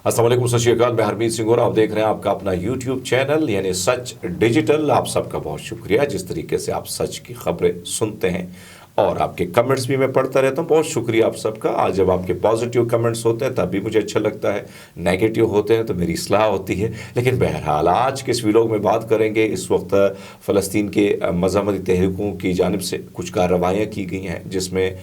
अस्सलाम वालेकुम, सत श्री अकाल। मैं हरमीत सिंह और आप देख रहे हैं आपका अपना यूट्यूब चैनल यानी सच डिजिटल। आप सबका बहुत शुक्रिया जिस तरीके से आप सच की खबरें सुनते हैं और आपके कमेंट्स भी मैं पढ़ता रहता हूँ। बहुत शुक्रिया आप सबका। आज जब आपके पॉजिटिव कमेंट्स होते हैं तब भी मुझे अच्छा लगता है, नेगेटिव होते हैं तो मेरी इस्लाह होती है। लेकिन बहरहाल आज के इस व्लॉग में बात करेंगे, इस वक्त फ़लस्तीन के मज़ाहमती तहरीकों की जानिब से कुछ कार्रवाइयाँ की गई हैं जिसमें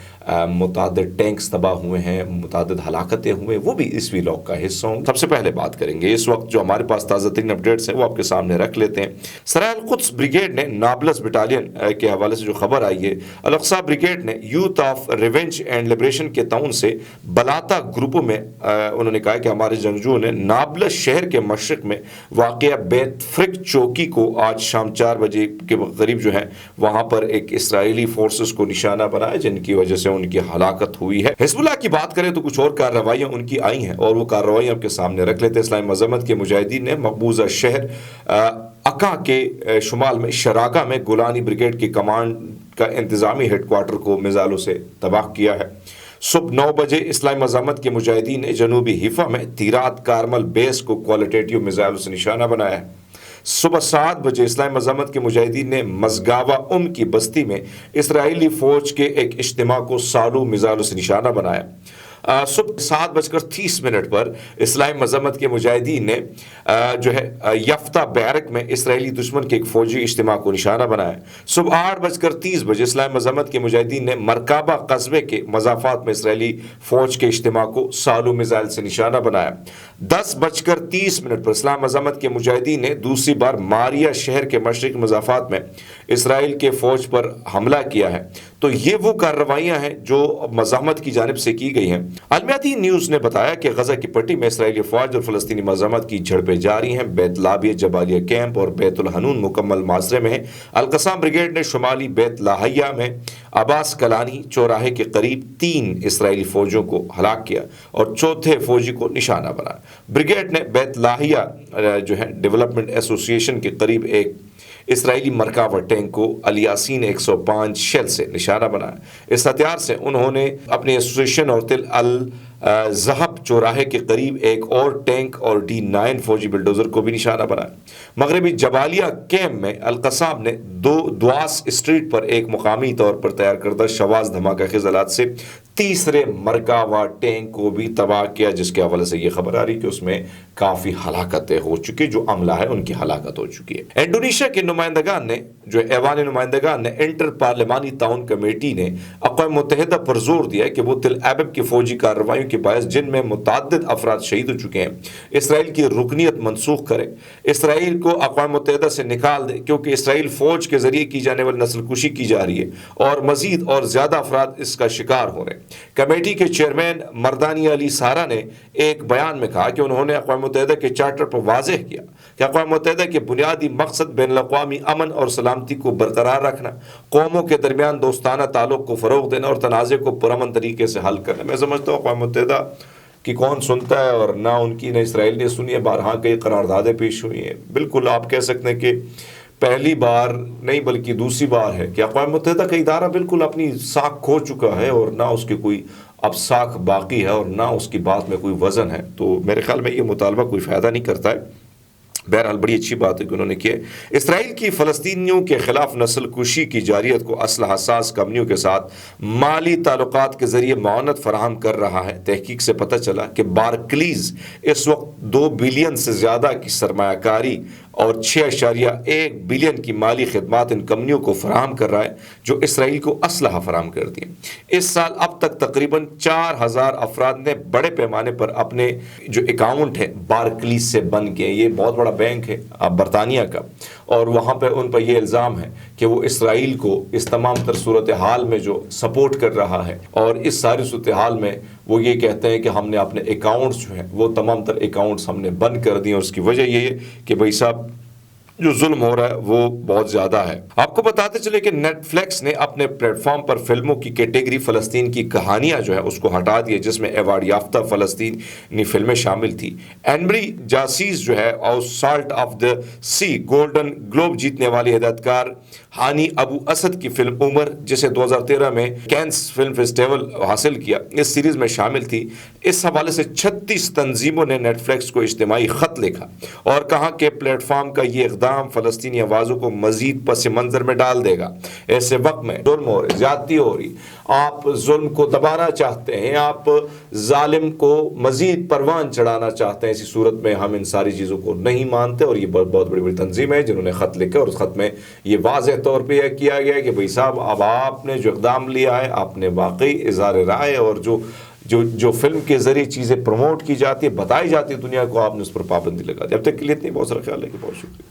मुतादिद टैंक्स तबाह हुए हैं, मुतादिद हलाकतें हुए, वो भी इस व्लॉग का हिस्सा हों। सबसे पहले बात करेंगे इस वक्त जो हमारे पास ताज़ा तरीन अपडेट्स हैं वो आपके सामने रख लेते हैं। सराय अल कुद्स ब्रिगेड ने नाबलस बटालियन के हवाले से जो खबर आई है, अल अक्सा ब्रिगेड ने youth of revenge and liberation के ताउन से बलाता ग्रुपों में उन्होंने कहा कि हमारे जंगजुओं ने नाबलस शहर के मशरक में वाक़या बैत फ्रिक चौकी को आज शाम 4 बजे के करीब जो है वहाँ पर एक इसराइली फोर्सेस को निशाना बनाया जिनकी वजह से उनकी हलाकत हुई है। हिजबुल्लाह की बात करें तो कुछ और कार्रवाइयाँ उनकी आई हैं और वो कार्रवाइयाँ आपके सामने रख लेते हैं। इस्लामी मज़ाहमत के मुजाहिदीन ने मकबूजा शहर अका के शुमाल में शराका में गुलानी ब्रिगेड की कमांड का इंतज़ामी हेडक्वार्टर को मिज़ाइलों से तबाह किया है। सुबह 9 बजे इस्लामी मज़ाहमत के मुजाहिदीन ने जनूबी हिफा में तीरात कारमल बेस को क्वालिटेटिव मिज़ाइलों से निशाना बनाया है। सुबह 7 बजे इस्लामी मज़ाहमत के मुजाहिदीन ने मज़गावा की बस्ती में इसराइली फ़ौज के एक इज्तिमा को सालू मिज़ाइलों से निशाना बनाया। सुबह 7:30 पर इस्लामी मज़ाहमत के मुजाहिदीन ने जो है यफ्ता बैरक में इसराइली दुश्मन के एक फ़ौजी इज्तिमा को निशाना बनाया। सुबह 8:30 इस्लामी मज़ाहमत के मुजाहिदीन ने मरकाबा कस्बे के मज़ाफ़ात में इसराइली फ़ौज के इज्तिमा को सालू मिज़ाइल से निशाना बनाया। 10:30 पर इस्लामी मज़ाहमत के मुजाहिदीन ने दूसरी बार मारिया शहर के मशरिक मज़ाफ़ात में इसराइल के फ़ौज पर हमला किया है। तो ये वो कार्रवाइयाँ हैं जो मज़ाहमत की जानिब से की गई हैं। अलमयाती न्यूज़ ने बताया कि गजा की पट्टी में इसराइली फ़ौज और फ़लस्तीनी मज़ाहमत की झड़पें जारी हैं। बैत लाबिया जबालिया कैंप और बैतुल हनून मुकम्मल मासरे में है। अल कसाम ब्रिगेड ने शुमाली बैत लाहिया में अब्बास कलानी चौराहे के करीब 3 इसराइली फ़ौजों को हलाक किया और चौथे फ़ौजी को निशाना बनाया। ब्रिगेड ने बैत लाहिया जो है डेवलपमेंट एसोसिएशन के करीब एक इसराइली मरकावा टैंक को अलियासीन 105 शेल से निशाना बनाया। इस हथियार से उन्होंने अपने एसोसिएशन और तिल अल ज़हब चौराहे के करीब एक और टैंक और D9 फौजी बिल्डोज़र को भी निशाना बनाया। मगरबी जबालिया कैम्प में अल कसाब ने द्वास स्ट्रीट पर एक मुकामी तौर पर तैयार करदा शवाज धमाका खिज़ालात से तीसरे मरकावा टैंक को भी तबाह किया, जिसके हवाले से ये खबर आ रही कि उसमें काफ़ी हलाकतें हो चुकी, जो अमला है उनकी हलाकत हो चुकी है। इंडोनेशिया के नुमाइंदगान ने जो ऐवान नुमाइंदगान ने इंटर पार्लिमानी ताउन कमेटी ने अक़वाम मुत्तहिदा पर जोर दिया है कि वो तिल एबब की फ़ौजी कार्रवाइयों के बायस जिनमें मुताद्दिद अफराद शहीद हो चुके हैं, इसराइल की रुकनीत मनसूख करे, इसराइल को अक़वाम मुत्तहिदा से निकाल दे क्योंकि इसराइल फ़ौज के ज़रिए की जाने वाली नस्लकुशी की जा रही है और मज़ीद और ज़्यादा अफराद इसका शिकार हो रहे हैं। कमेटी के चेयरमैन मर्दानी अली सारा ने एक बयान में कहा कि उन्होंने अक़वाम मुत्तहिदा के चार्टर पर वाज़ेह किया कि अक़वाम मुत्तहिदा के बुनियादी मकसद बैनुल-अक़वामी अमन और सलामती को बरकरार रखना, कौमों के दरमियान दोस्ताना ताल्लुक़ को फ़रोग़ देना और तनाज़े को पुरअमन तरीके से हल करना। मैं समझता हूँ अक़वाम मुत्तहिदा कि कौन सुनता है और ना उनकी ना इसराइल ने सुनी है। बारहा कई करारदादें पेश हुई हैं। बिल्कुल आप कह सकते हैं कि पहली बार नहीं बल्कि दूसरी बार है कि अक़वाम मुत्तहिदा का इदारा बिल्कुल अपनी साख खो चुका है और ना उसकी कोई अब साख बाकी है और ना उसकी बात में कोई वज़न है। तो मेरे ख्याल में ये मुतालबा कोई फ़ायदा नहीं करता है। बहरहाल बड़ी अच्छी बात है कि उन्होंने किया। इसराइल की फ़लस्तीनियों के ख़िलाफ़ नस्ल कुशी की जारियत को असलहा साज़ कंपनियों के साथ माली ताल्लुकात के ज़रिए मावनत फराहम कर रहा है। तहकीक से पता चला कि बारक्लीज़ इस वक्त 2 बिलियन से ज़्यादा की सरमायाकारी और 6.1 बिलियन की माली खिदमात इन कंपनियों को फराहम कर रहा है जो इसराइल को असलहा फराहम करती है। इस साल अब तक तकरीबन 4000 अफराद ने बड़े पैमाने पर अपने जो अकाउंट है बारक्लीज से बंद किए। ये बहुत बड़ा बैंक है बरतानिया का और वहाँ पर उन पर यह इल्ज़ाम है कि वो इसराइल को इस तमाम तर सूरत हाल में जो सपोर्ट कर रहा है और इस सारी सूरत हाल में वो ये कहते हैं कि हमने अपने अकाउंट्स जो हैं वो तमाम तर अकाउंट्स हमने बंद कर दिए। और उसकी वजह ये है कि भाई साहब जो जुल्म हो रहा है वो बहुत ज़्यादा है। आपको बताते चले कि नेटफ्लिक्स ने अपने प्लेटफॉर्म पर फिल्मों की कैटेगरी फ़लस्तीन की कहानियाँ जो है उसको हटा दिए, जिसमें अवार्ड याफ्ता फ़लस्तीनी फिल्में शामिल थी। एनबरी जासीस जो है और Salt of the Sea Golden Globe जीतने वाली हिदायतकार हानी अबू असद की फिल्म उमर, जिसे 2013 में कैंस फिल्म फेस्टिवल हासिल किया, इस सीरीज में शामिल थी। इस हवाले से 36 तंजीमों ने नेटफ्लिक्स को इज्तिमाई खत लिखा और कहा कि प्लेटफॉर्म का ये इक़दाम फ़लस्तीनी आवाज़ों को मज़ीद पस मंज़र में डाल देगा। ऐसे वक्त में जुल्म हो रही, ज़्यादती हो रही, आप जुल्म को दबाना चाहते हैं, आप जालिम को मज़ीद परवान चढ़ाना चाहते हैं। इसी सूरत में हम इन सारी चीज़ों को नहीं मानते और ये बहुत बड़ी बड़ी तंजीम है जिन्होंने ख़त लिखा और उस ख़त में ये वाज़ेह तौर पर यह किया गया है कि भाई साहब, अब आपने जो इक़दाम लिया है, आपने वाकई इज़हार राय और जो फिल्म के ज़रिए चीज़ें प्रमोट की जाती है, बताई जाती है दुनिया को, आपने उस पर पाबंदी लगा दी। अब तक के लिए इतनी, बहुत सारा ख्याल है कि बहुत शुक्रिया।